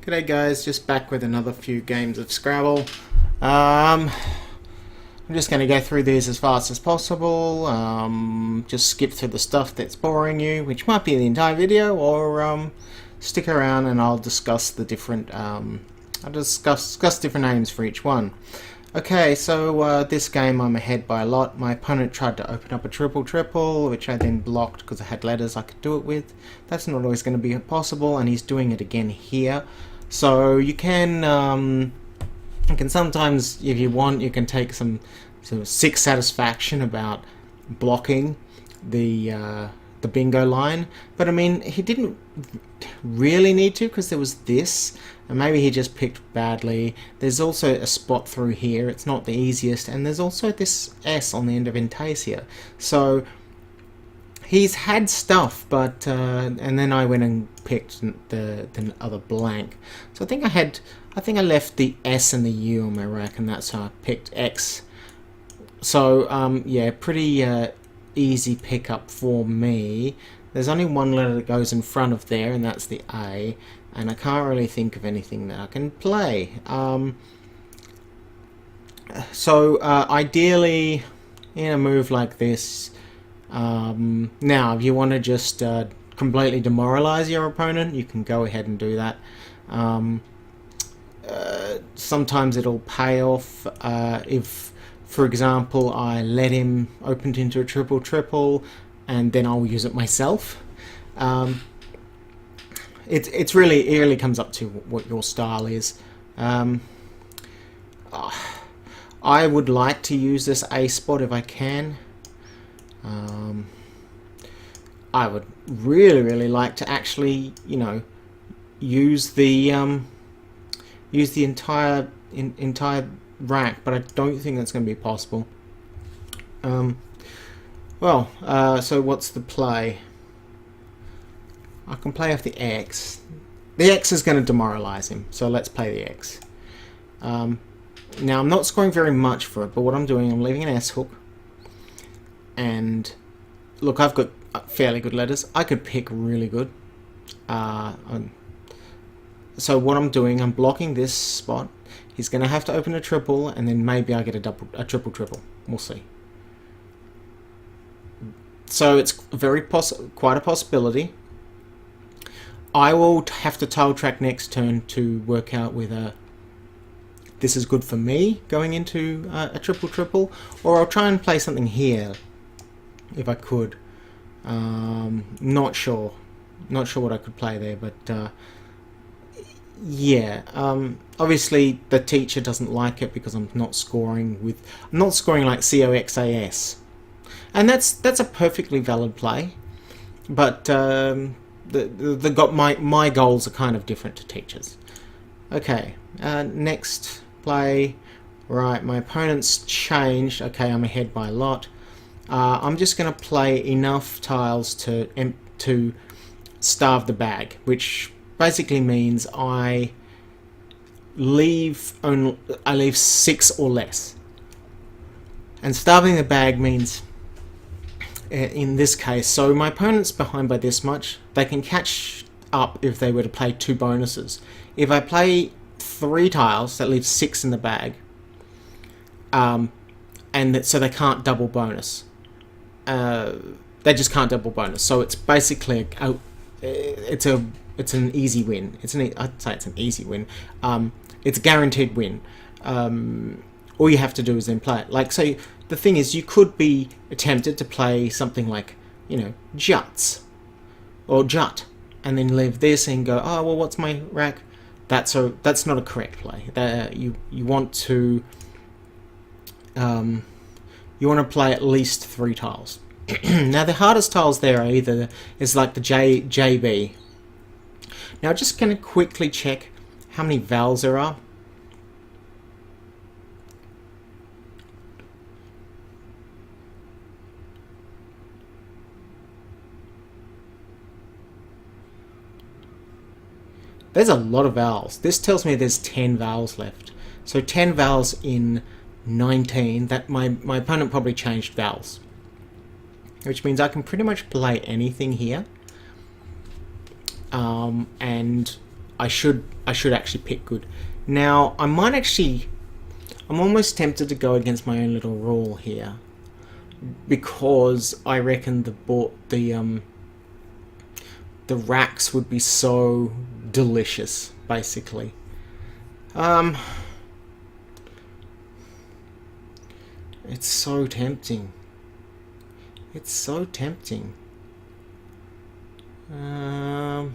G'day guys, just back with another few games of Scrabble. I'm just going to go through these as fast as possible, just skip through the stuff that's boring you, which might be the entire video, or stick around and I'll discuss the different, I'll discuss different names for each one. Okay, so this game I'm ahead by a lot. My opponent tried to open up a triple, which I then blocked because I had letters I could do it with. That's not always going to be possible, and he's doing it again here. So you can sometimes, if you want, you can take some sort of sick satisfaction about blocking the bingo line. But I mean, he didn't really need to, because there was this, and maybe he just picked badly. There's also a spot through here. It's not the easiest, and there's also this S on the end of Entasia. So he's had stuff, but and then I went and picked the other blank. So I think I left the S and the U on my rack, and that's how I picked X. So yeah, pretty easy pickup for me. There's only one letter that goes in front of there, and that's the A, and I can't really think of anything that I can play. So ideally, in a move like this, now if you want to just completely demoralize your opponent, you can go ahead and do that. Sometimes it'll pay off if, for example, I let him open it into a triple, and then I'll use it myself. It really comes up to what your style is. I would like to use this A spot if I can. I would really like to actually, you know, use the entire rack, but I don't think that's going to be possible. So what's the play? I can play off the X. The X is going to demoralize him, so let's play the X. Now I'm not scoring very much for it, but what I'm doing, I'm leaving an S hook. And look, I've got fairly good letters. I could pick really good. So what I'm doing, I'm blocking this spot. He's going to have to open a triple, and then maybe I get a triple. We'll see. So it's quite a possibility. I will have to tile track next turn to work out whether this is good for me going into a triple, or I'll try and play something here if I could. Not sure what I could play there, but yeah. Obviously the teacher doesn't like it because I'm not scoring like COXAS, and that's a perfectly valid play, but my goals are kind of different to teachers. Okay, next play. Right, my opponent's changed. Okay, I'm ahead by a lot. I'm just going to play enough tiles to starve the bag, which basically means I leave 6 or less. And starving the bag means, in this case, so my opponent's behind by this much. They can catch up if they were to play 2 bonuses. If I play 3 tiles, that leaves 6 in the bag, so they can't double bonus. They just can't double bonus. So it's basically it's an easy win. I'd say it's an easy win. It's a guaranteed win. All you have to do is then play it. Like, so the thing is, you could be tempted to play something like, you know, Juts or Jut, and then leave this and go, oh well, what's my rack? That's not a correct play. You want to play at least 3 tiles. Now the hardest tiles there is like the JB. Now just going to quickly check how many vowels there are. There's a lot of vowels. This tells me there's 10 vowels left. So 10 vowels in 19. That my opponent probably changed vowels, which means I can pretty much play anything here. And I should actually pick good. Now I might actually. I'm almost tempted to go against my own little rule here, because I reckon the racks would be so delicious, basically. It's so tempting. It's so tempting. No.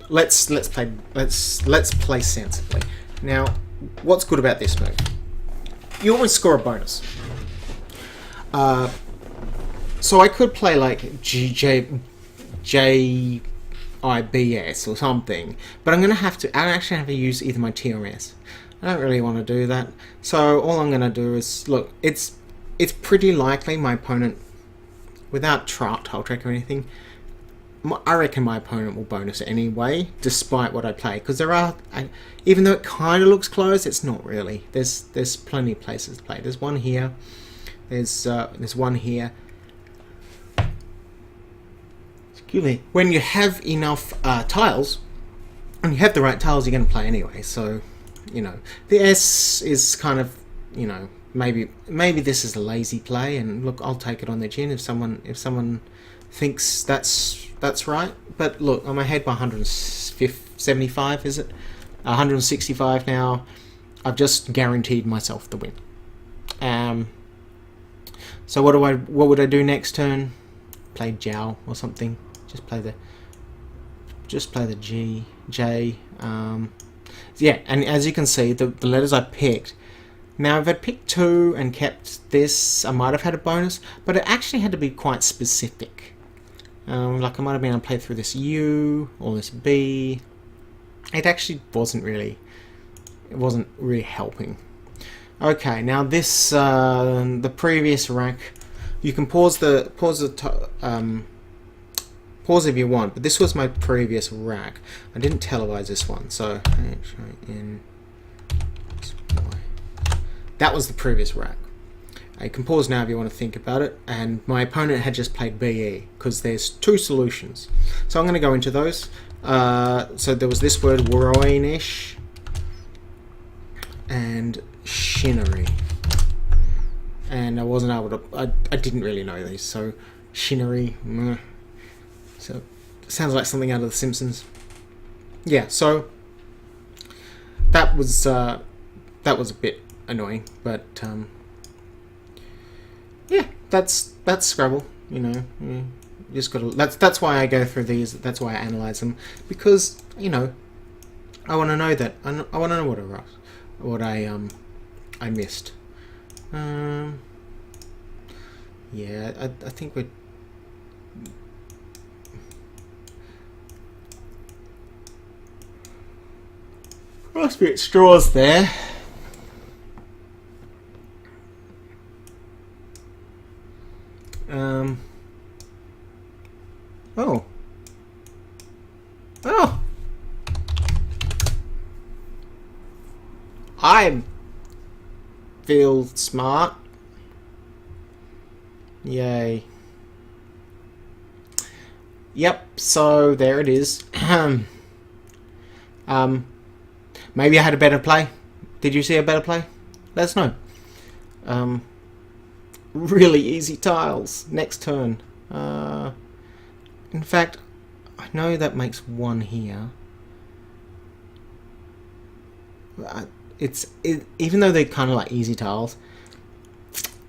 Let's play sensibly. Now, what's good about this move? You always score a bonus. So I could play like JIBS or something, but I actually have to use either my T or S. I don't really want to do that. So all I'm going to do is, look, it's pretty likely my opponent, without tile track or anything, I reckon my opponent will bonus it anyway, despite what I play. Because even though it kind of looks close, it's not really. There's plenty of places to play. There's one here. There's one here. Excuse me. When you have enough tiles, and you have the right tiles, you're going to play anyway. So, the S is kind of, maybe this is a lazy play, and look, I'll take it on the chin if someone thinks that's right. But look, I'm ahead by 175, is it? 165 now. I've just guaranteed myself the win. So what would I do next turn? Play Jiao or something. Just play the G, J. Yeah, and as you can see, the letters I picked. Now, if I'd picked 2 and kept this, I might have had a bonus, but it actually had to be quite specific. Like I might have been able to play through this U or this B. It actually wasn't really helping. Okay, now this the previous rack. You can pause if you want, but this was my previous rack. I didn't televise this one, so that was the previous rack. You can pause now if you want to think about it. And my opponent had just played BE, because there's 2 solutions. So I'm going to go into those. So there was this word, Waronish, and Shinnery. And I wasn't able to... I didn't really know these, so Shinnery... So it sounds like something out of The Simpsons. Yeah, so that was a bit annoying, but yeah, that's Scrabble. You just gotta. That's why I go through these. That's why I analyze them, because I want to know that. I want to know what I missed. Yeah, I think we're. Must be at straws there. Oh. I feel smart. Yay. Yep, so there it is. Maybe I had a better play. Did you see a better play? Let us know. Really easy tiles. Next turn. In fact, I know that makes 1 here. Even though they're kind of like easy tiles,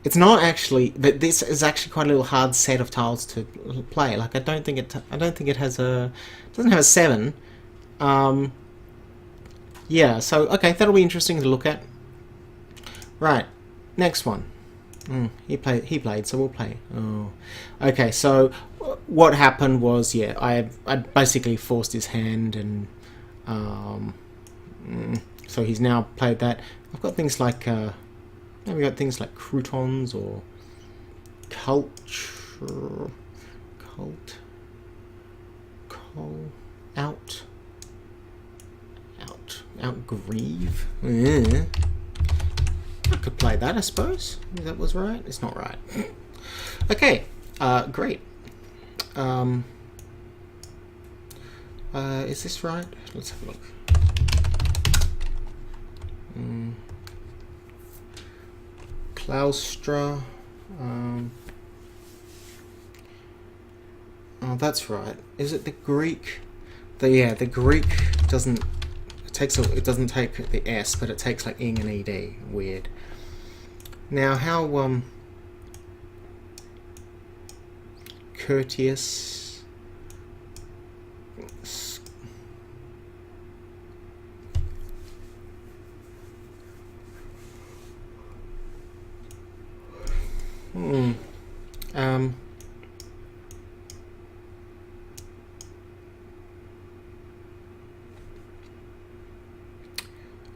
it's not actually. But this is actually quite a little hard set of tiles to play. Like I don't think it has a. It doesn't have a 7. Yeah. So okay, that'll be interesting to look at. Right. Next one. He played, so we'll play. Oh, okay. So what happened was, yeah, I basically forced his hand, and so he's now played that. I've got things like maybe got things like croutons or outgrieve. I could play that, I suppose. That was right. It's not right. Okay, great. Is this right? Let's have a look. Claustra. Oh, that's right. Is it the Greek? The Greek doesn't. It doesn't take the S, but it takes like ing and ed. Weird. Now, how courteous.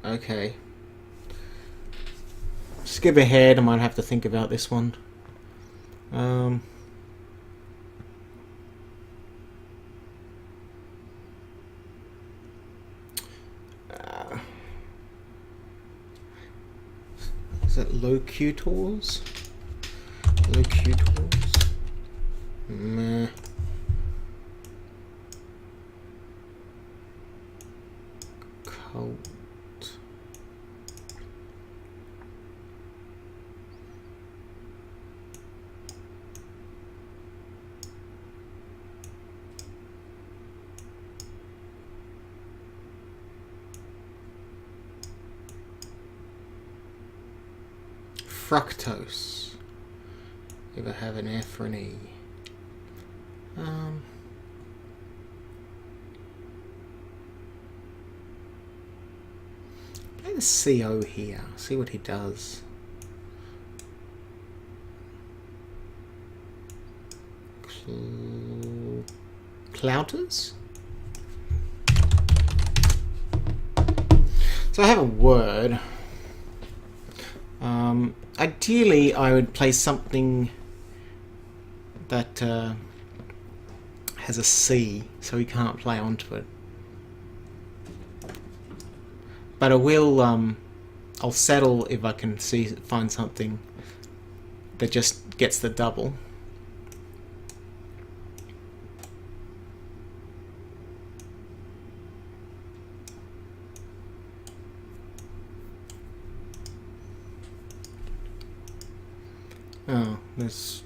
Okay. Skip ahead, I might have to think about this one. Is it locutors? Locutors? Meh. Cult. Fructose. Ever have an F or an E? Play the CO here. See what he does. Clouters? So I have a word. Ideally, I would play something that has a C, so he can't play onto it. But I will. I'll settle if I can find something that just gets the double. Oh, there's...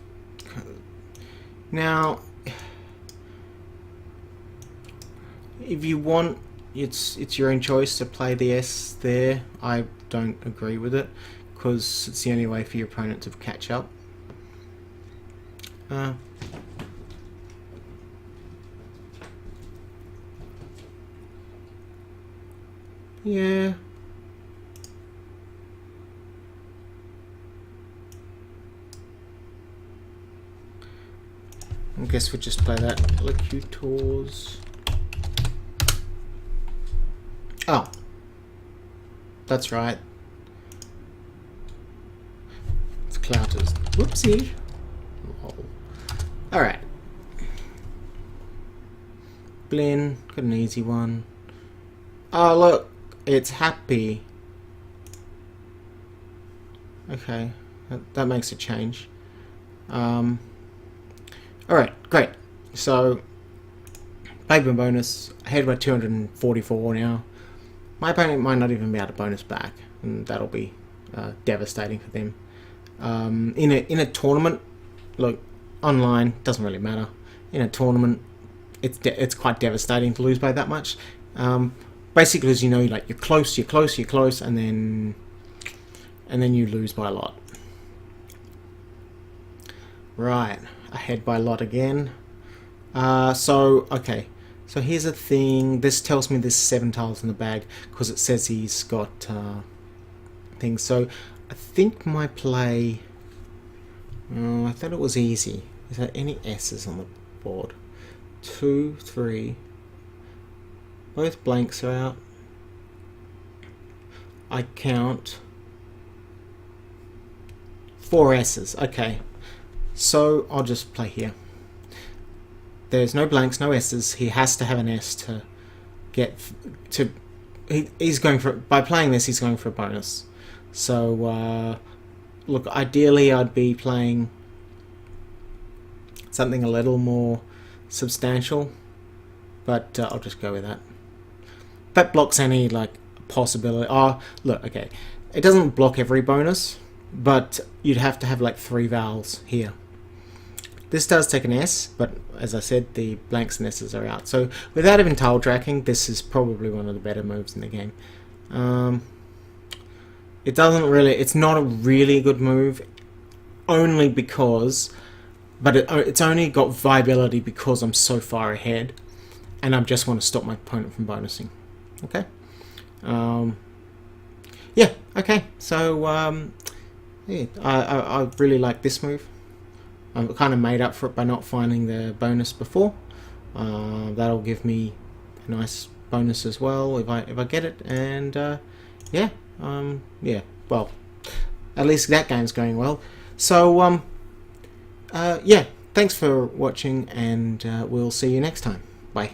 Now, if you want, it's your own choice to play the S there. I don't agree with it, because it's the only way for your opponent to catch up. Yeah. I guess we'll just play that. Locutors. Oh. That's right. It's Clouters. Whoopsie. Alright. Blinn. Got an easy one. Oh, look. It's happy. Okay. That makes a change. Alright, great. So, paper bonus, ahead by 244 now. My opponent might not even be able to bonus back, and that'll be devastating for them. In a tournament, look, online, doesn't really matter. In a tournament, it's quite devastating to lose by that much. Basically, as you know, like you're close, and then you lose by a lot. Right. Ahead by a lot again. Okay. So here's a thing. This tells me there's 7 tiles in the bag because it says he's got things. So I think my play. I thought it was easy. Is there any S's on the board? 2, 3. Both blanks are out. I count 4 S's. Okay. So I'll just play here. There's no blanks, no S's. He has to have an S to get to. He's going for, by playing this. He's going for a bonus. So look, ideally I'd be playing something a little more substantial, but I'll just go with that. That blocks any like possibility. Oh, look, okay, it doesn't block every bonus, but you'd have to have like 3 vowels here. This does take an S, but as I said, the blanks and S's are out. So without even tile tracking, this is probably one of the better moves in the game. It's not a really good move, only because, but it's only got viability because I'm so far ahead, and I just want to stop my opponent from bonusing. Okay. Yeah. Okay. So yeah, I really like this move. I kind of made up for it by not finding the bonus before. That'll give me a nice bonus as well if I get it. And yeah, yeah. Well, at least that game's going well. So yeah, thanks for watching, and we'll see you next time. Bye.